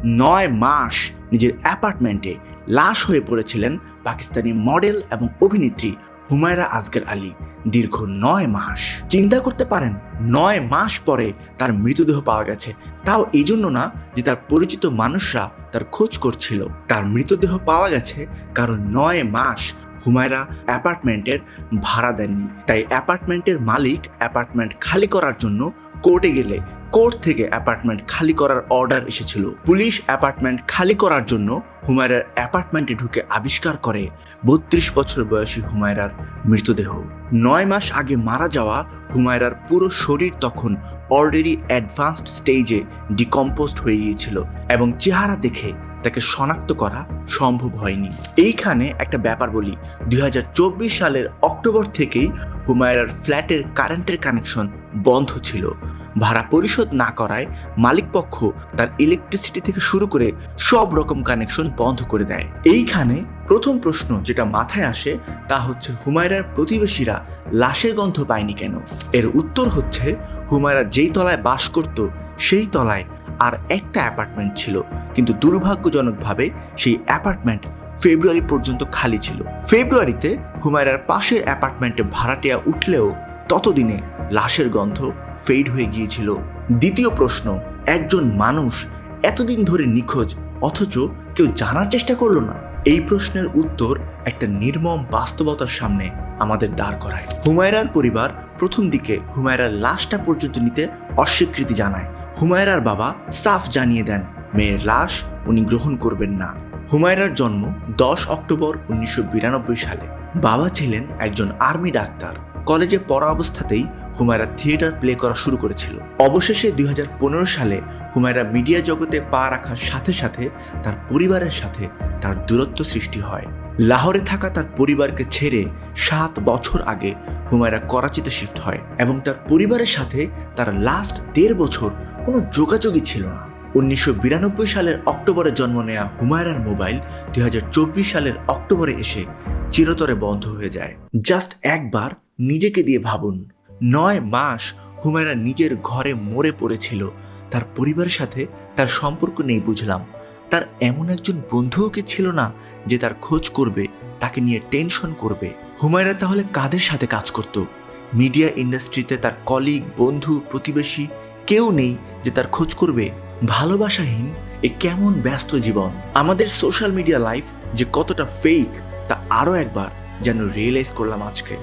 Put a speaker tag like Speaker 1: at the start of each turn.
Speaker 1: 9 মাস নিজের অ্যাপার্টমেন্টে লাশ হয়ে পড়েছিলেন পাকিস্তানি মডেল এবং অভিনেত্রী হুমায়রা আসগর আলী। দীর্ঘ 9 মাস। চিন্তা করতে পারেন, 9 মাস পরে তার মৃতদেহ পাওয়া গেছে। তাও এই জন্য না যে তার পরিচিত মানুষরা তার খোঁজ করছিল। তার মৃতদেহ পাওয়া গেছে কারণ 9 মাস হুমায়রা অ্যাপার্টমেন্টের ভাড়া দেননি। তাই অ্যাপার্টমেন্টের মালিক অ্যাপার্টমেন্ট খালি করার জন্য কোর্টে গেলে কোর্ট থেকে অ্যাপার্টমেন্ট খালি করার অর্ডার এসেছিল। পুলিশ অ্যাপার্টমেন্ট খালি করার জন্য হুমায়রার অ্যাপার্টমেন্টে ঢুকে আবিষ্কার করে 32 বছর বয়সী হুমায়রার মৃতদেহ। 9 মাস আগে মারা যাওয়া হুমায়রার পুরো শরীর তখন অলরেডি অ্যাডভান্সড স্টেজে ডিকম্পোজড হয়ে গিয়েছিল এবং চেহারা দেখে তাকে শনাক্ত করা সম্ভব হয়নি। এইখানে একটা ব্যাপার বলি, 2024 সালের অক্টোবর থেকেই হুমায়রার ফ্ল্যাটের কারেন্টের কানেকশন বন্ধ ছিল। ভাড়া পরিশোধ না করায় মালিকপক্ষ তার ইলেকট্রিসিটি থেকে শুরু করে সব রকম কানেকশন বন্ধ করে দেয়। এইখানে প্রথম প্রশ্ন যেটা মাথায় আসে তা হচ্ছে হুমায়রার প্রতিবেশীরা লাশের গন্ধ পায়নি কেন? এর উত্তর হচ্ছে হুমায়রা যেই তলায় বাস করত সেই তলায় আর একটা অ্যাপার্টমেন্ট ছিল, কিন্তু দুর্ভাগ্যজনকভাবে সেই অ্যাপার্টমেন্ট ফেব্রুয়ারি পর্যন্ত খালি ছিল। ফেব্রুয়ারিতে হুমায়রার পাশের অ্যাপার্টমেন্টে ভাড়াটিয়া উঠলেও ততদিনে লাশের গন্ধ ফেড হয়ে গিয়েছিল। দ্বিতীয় প্রশ্ন, একজন মানুষ এতদিন ধরে নিখোঁজ অথচ কেউ জানার চেষ্টা করলো না। এই প্রশ্নের উত্তর একটা নির্মম বাস্তবতার সামনে আমাদের দাঁড় করায়। হুমায়রার পরিবার প্রথম দিকে হুমায়রার লাশটা পর্যন্ত নিতে অস্বীকৃতি জানায়। হুমায়রার বাবা সাফ জানিয়ে দেন মেয়ের লাশ উনি গ্রহণ করবেন না। হুমায়রার জন্ম 10 অক্টোবর 1992 সালে। বাবা ছিলেন একজন আর্মি ডাক্তার। কলেজে পড়া অবস্থাতেই হুমায়রা থিয়েটার প্লে করা শুরু করেছিল। অবশেষে 2015 সালে হুমায়রা মিডিয়া জগতে পা রাখার সাথে সাথে তার পরিবারের সাথে তার দূরত্ব সৃষ্টি হয়। লাহোরে থাকা তার পরিবারকে ছেড়ে 7 বছর আগে হুমায়রা করাচিতে শিফট হয় এবং তার পরিবারের সাথে তার লাস্ট 1.5 বছর কোনো যোগাযোগই ছিল না। 1992 সালের অক্টোবরে জন্ম নেয়া হুমায়রার মোবাইল 2024 সালের অক্টোবরে এসে চিরতরে বন্ধ হয়ে যায়। জাস্ট একবার নিজেকে দিয়ে ভাবুন, 9 মাস হুমায়রা নিজের ঘরে মরে পড়েছিল। তার পরিবারের সাথে তার সম্পর্ক নেই বুঝলাম, তার এমন একজন বন্ধুও কি ছিল না যে তার খোঁজ করবে, তাকে নিয়ে টেনশন করবে? হুমায়রা তাহলে কাদের সাথে কাজ করত? মিডিয়া ইন্ডাস্ট্রিতে তার কলিগ, বন্ধু, প্রতিবেশী কেউ নেই যে তার খোঁজ করবে? ভালোবাসাহীন এ কেমন ব্যস্ত জীবন! আমাদের সোশ্যাল মিডিয়া লাইফ যে কতটা ফেক তা আরও একবার যেন রিয়েলাইজ করলাম আজকে।